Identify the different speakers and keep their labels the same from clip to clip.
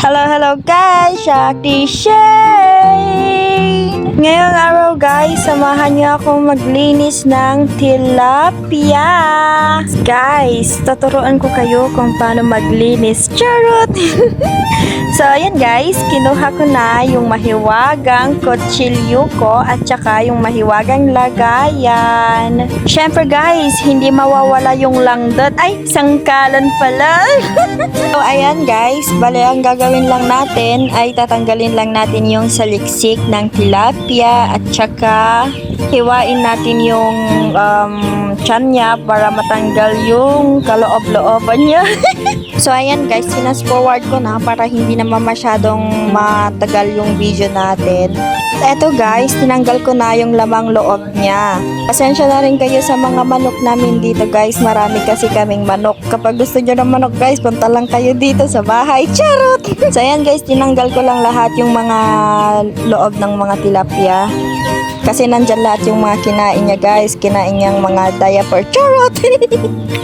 Speaker 1: Hello guys! Shakti Shane! Ngayong araw guys, samahan niyo akong maglinis ng tilapia. Guys, tuturuan ko kayo kung paano maglinis. Charot! So ayan guys, kinuha ko na yung mahiwagang kutsilyo ko at saka yung mahiwagang lagayan. Syempre guys, hindi mawawala yung langdot. Ay, sangkalan pala! So ayan guys, bale ang gagawin lang natin ay tatanggalin lang natin yung saliksik ng tilapia at saka hiwain natin yung tiyan niya para matanggal yung kaloob-looban niya. So ayan guys, fast forward ko na para hindi naman masyadong matagal yung video natin. Eto guys, tinanggal ko na yung lamang loob niya. Pasensya na rin kayo sa mga manok namin dito guys. Marami kasi kaming manok. Kapag gusto nyo ng manok guys, punta lang kayo dito sa bahay. Charot! So ayan guys, tinanggal ko lang lahat yung mga loob ng mga tilapia. Kasi nandyan lahat yung mga kinain niya guys. Kinain niyang mga diaper. Charot!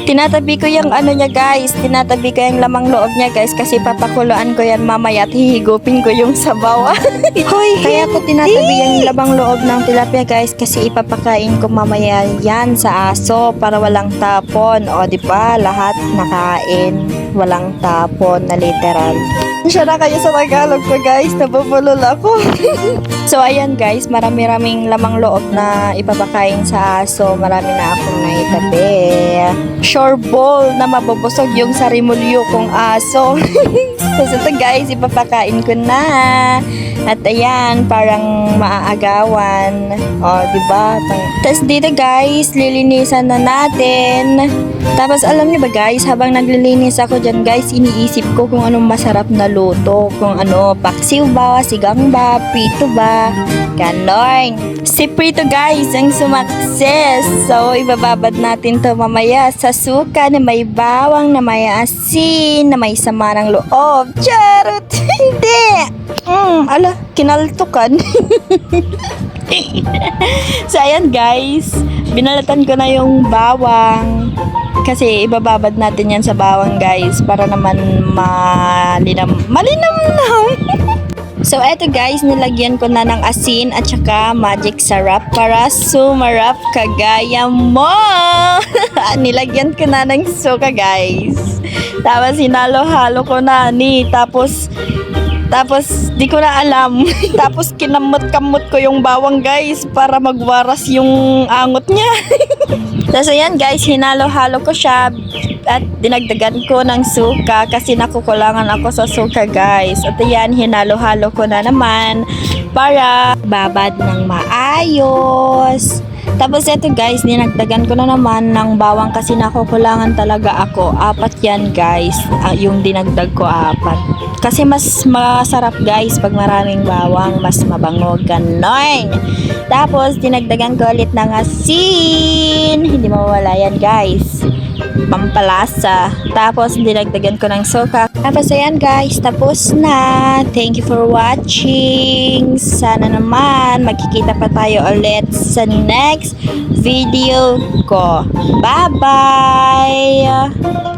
Speaker 1: Tinatabi ko yung ano niya guys. Tinatabi ko yung lamang loob niya guys. Kasi papakuluan ko yan mamaya at hihigupin ko yung sabaw. Hoy, kaya ko tinatabi yung lamang loob ng tilapia guys. Kasi ipapakain ko mamaya yan sa aso para walang tapon. O diba, lahat nakain. Walang tapon na literal. Siya na kayo sa Tagalog ko guys. Nabubulol ako. So ayan guys, marami-raming lamang loob na ipapakain sa aso. Marami na akong naitabi. Sure ball na mabubusog yung sarimulyo kong aso. So ito guys, ipapakain ko na. At ayan, parang maaagawan. O, diba? Tapos dito guys, lilinisan na natin. Tapos alam niyo ba guys, habang naglilinis ako dyan guys, iniisip ko kung anong masarap na luto. Kung ano, paksiw ba, sigang ba, prito ba, ganon. Si prito guys, ang sumakses. So, ibababad natin to mamaya sa suka na may bawang, na may asin, na may sama ng loob. Charot! Hindi! Ala, kinaltukan. So, ayan guys, binalatan ko na yung bawang. Kasi ibababad natin yan sa bawang guys para naman malinam na. So eto guys, nilagyan ko na ng asin at saka magic sarap para sumarap kagaya mo. Nilagyan ko na ng suka guys. Tapos hinalo-halo ko na tapos di ko na alam. Tapos kinamot-kamot ko yung bawang guys para magwaras yung angot niya. Tapos ayan guys, hinalo-halo ko siya at dinagdagan ko ng suka kasi nakukulangan ako sa suka guys. At ayan, hinalo-halo ko na naman para babad ng maayos. Tapos eto guys, dinagdagan ko na naman ng bawang kasi nakukulangan talaga ako. 4 yan guys, yung dinagdag ko 4. Kasi mas masarap guys pag maraming bawang, mas mabango, ganon. Tapos dinagdagan ko ulit ng asin. Hindi mawala yan guys, pampalasa. Tapos dinagdagan ko ng suka. Tapos ayan guys, tapos na. Thank you for watching. Sana naman magkikita pa tayo ulit sa next video ko. Bye bye.